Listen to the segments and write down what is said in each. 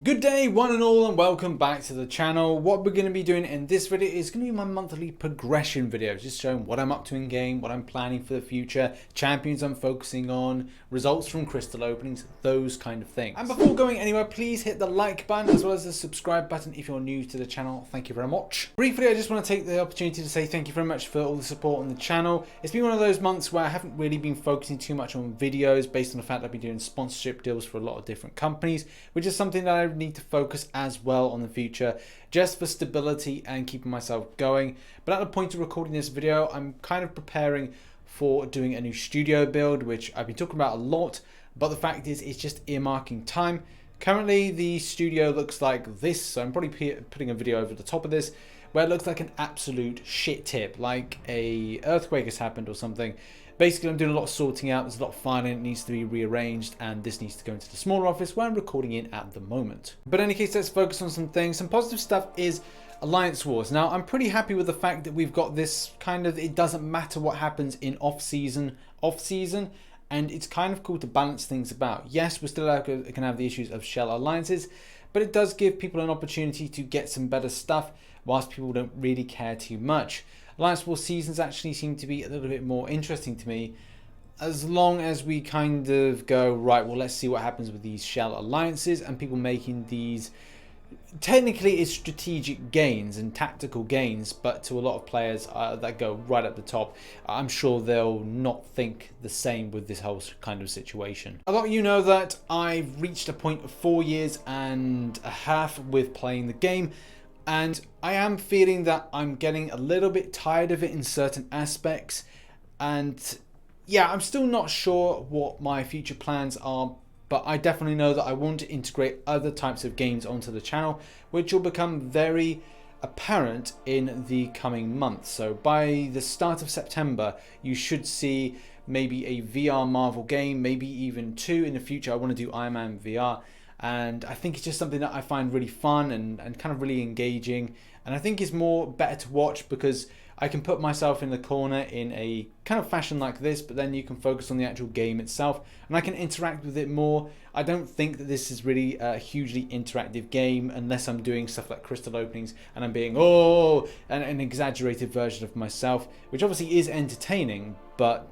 Good day one and all, and welcome back to the channel. What we're going to be doing in this video is going to be my monthly progression video, just showing what I'm up to in game, what I'm planning for the future, champions I'm focusing on, results from crystal openings, those kind of things. And before going anywhere, please hit the like button as well as the subscribe button if you're new to the channel. Thank you very much. Briefly, I just want to take the opportunity to say thank you very much for all the support on the channel. It's been one of those months where I haven't really been focusing too much on videos based on the fact that I've been doing sponsorship deals for a lot of different companies, which is something that I need to focus as well on the future, just for stability and keeping myself going. But at the point of recording this video, I'm kind of preparing for doing a new studio build, which I've been talking about a lot, but the fact is it's just earmarking time. Currently the studio looks like this, so I'm probably putting a video over the top of this where it looks like an absolute shit tip, like a earthquake has happened or something. Basically, I'm doing a lot of sorting out. There's a lot of filing that needs to be rearranged, and this needs to go into the smaller office where I'm recording in at the moment. But in any case, let's focus on some things. Some positive stuff is Alliance Wars. Now, I'm pretty happy with the fact that we've got this kind of, it doesn't matter what happens in off-season, and it's kind of cool to balance things about. Yes, we're still going to have the issues of shell alliances, but it does give people an opportunity to get some better stuff whilst people don't really care too much. Alliance War seasons actually seem to be a little bit more interesting to me, as long as we kind of go, right, well, let's see what happens with these shell alliances and people making these, technically it's strategic gains and tactical gains, but to a lot of players that go right at the top, I'm sure they'll not think the same with this whole kind of situation. A lot of you know that I've reached a point of 4 years and a half with playing the game, and I am feeling that I'm getting a little bit tired of it in certain aspects. And yeah, I'm still not sure what my future plans are, but I definitely know that I want to integrate other types of games onto the channel, which will become very apparent in the coming months. So by the start of September, you should see maybe a VR Marvel game, maybe even 2 in the future. I want to do Iron Man VR. And I think it's just something that I find really fun and kind of really engaging. And I think it's better to watch because I can put myself in the corner in a kind of fashion like this, but then you can focus on the actual game itself and I can interact with it more. I don't think that this is really a hugely interactive game unless I'm doing stuff like crystal openings and I'm being, an exaggerated version of myself, which obviously is entertaining, but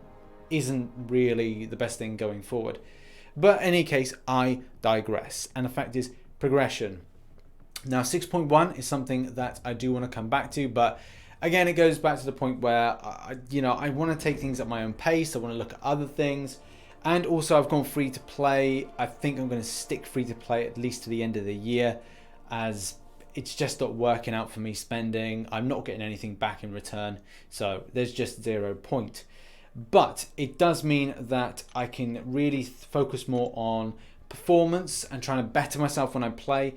isn't really the best thing going forward. But in any case, I digress. And the fact is, progression. Now, 6.1 is something that I do want to come back to, but again, it goes back to the point where, I want to take things at my own pace. I want to look at other things. And also, I've gone free to play. I think I'm going to stick free to play at least to the end of the year, as it's just not working out for me spending. I'm not getting anything back in return. So there's just 0 point. But it does mean that I can really focus more on performance and trying to better myself when I play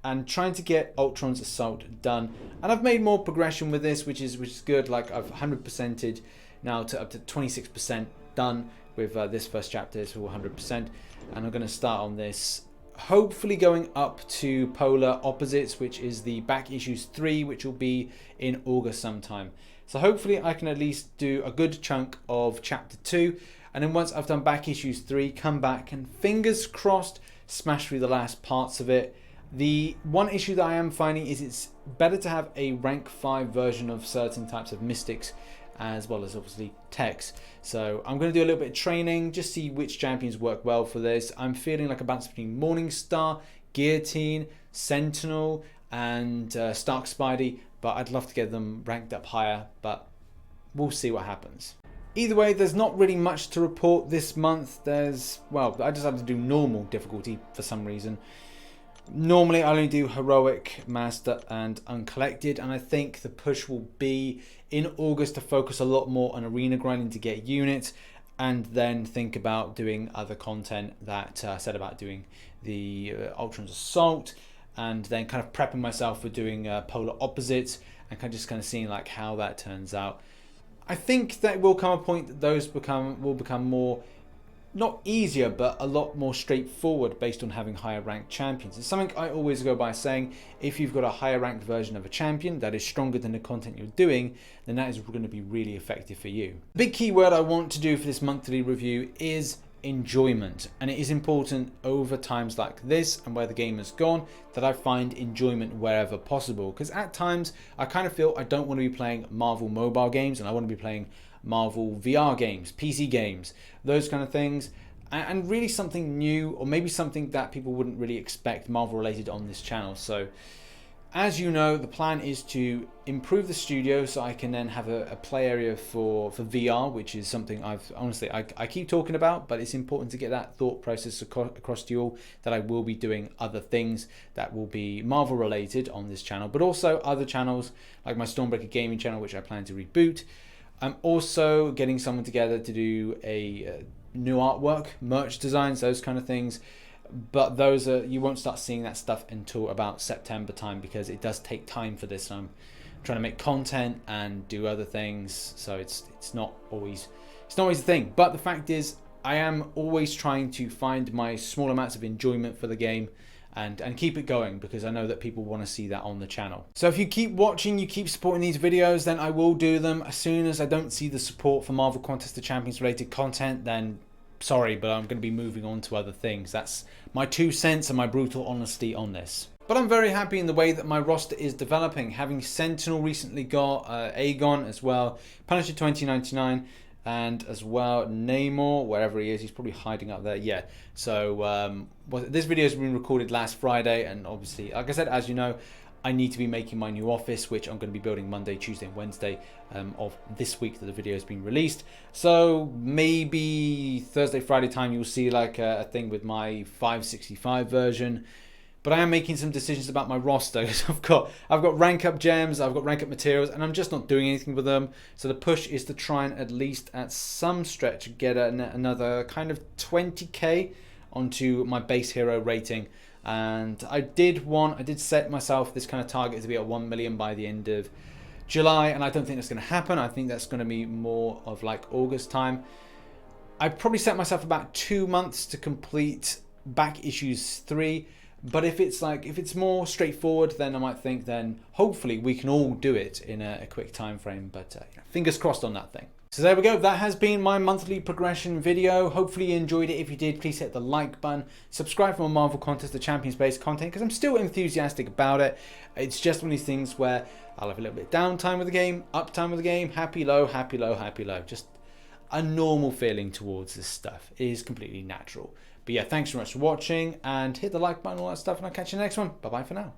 and trying to get Ultron's Assault done. And I've made more progression with this, which is good. Like I've 100%ed now to up to 26% done with this first chapter. It's all 100%. And I'm going to start on this, hopefully going up to Polar Opposites, which is the back issues 3, which will be in August sometime. So hopefully I can at least do a good chunk of chapter 2, and then once I've done back issues 3, come back and fingers crossed smash through the last parts of it. The one issue that I am finding is it's better to have a rank 5 version of certain types of mystics, as well as obviously techs. So I'm going to do a little bit of training, just see which champions work well for this. I'm feeling like a balance between Morningstar, Guillotine, Sentinel, and Stark Spidey, but I'd love to get them ranked up higher, but we'll see what happens. Either way, there's not really much to report this month. I just had to do normal difficulty for some reason. Normally I only do Heroic, Master and Uncollected, and I think the push will be in August to focus a lot more on arena grinding to get units, and then think about doing other content that I said about doing the Ultron's Assault, and then kind of prepping myself for doing Polar Opposites and just seeing like how that turns out. I think that will come a point that those will become more, not easier, but a lot more straightforward based on having higher ranked champions. It's something I always go by saying, if you've got a higher ranked version of a champion that is stronger than the content you're doing, then that is going to be really effective for you. The big keyword I want to do for this monthly review is enjoyment, and it is important over times like this and where the game has gone that I find enjoyment wherever possible, because at times I kind of feel I don't want to be playing Marvel mobile games and I want to be playing Marvel VR games, PC games, those kind of things, and really something new, or maybe something that people wouldn't really expect Marvel related on this channel. So as you know, the plan is to improve the studio so I can then have a play area for VR, which is something I keep talking about, but it's important to get that thought process across to you all, that I will be doing other things that will be Marvel related on this channel, but also other channels like my Stormbreaker gaming channel, which I plan to reboot. I'm also getting someone together to do a new artwork, merch designs, those kind of things. But those are, you won't start seeing that stuff until about September time, because it does take time for this. I'm trying to make content and do other things, so it's not always a thing. But the fact is, I am always trying to find my small amounts of enjoyment for the game and keep it going, because I know that people want to see that on the channel. So if you keep watching, you keep supporting these videos, then I will do them. As soon as I don't see the support for Marvel Contest of Champions related content, then sorry, but I'm going to be moving on to other things. That's my 2 cents and my brutal honesty on this. But I'm very happy in the way that my roster is developing. Having Sentinel recently got, Aegon as well, Punisher 2099, and as well Namor, wherever he is. He's probably hiding up there. Yeah. So this video has been recorded last Friday, and obviously, like I said, as you know, I need to be making my new office, which I'm going to be building Monday, Tuesday and Wednesday of this week that the video has been released. So maybe Thursday, Friday time you'll see like a thing with my 565 version. But I am making some decisions about my roster. I've got rank up gems, I've got rank up materials, and I'm just not doing anything with them. So the push is to try and at least at some stretch get another kind of 20k onto my base hero rating. And I did set myself this kind of target to be at 1 million by the end of July, and I don't think that's going to happen. I think that's going to be more of like August time. I probably set myself about 2 months to complete back issues 3, but if it's more straightforward, then I might think then hopefully we can all do it in a quick time frame. But fingers crossed on that thing. So there we go, that has been my monthly progression video. Hopefully you enjoyed it. If you did, please hit the like button. Subscribe for more Marvel Contest, the Champions based content, because I'm still enthusiastic about it. It's just one of these things where I'll have a little bit of downtime with the game, uptime with the game, happy, low, happy, low, happy, low. Just a normal feeling towards this stuff. It is completely natural. But yeah, thanks so much for watching, and hit the like button and all that stuff, and I'll catch you in the next one. Bye-bye for now.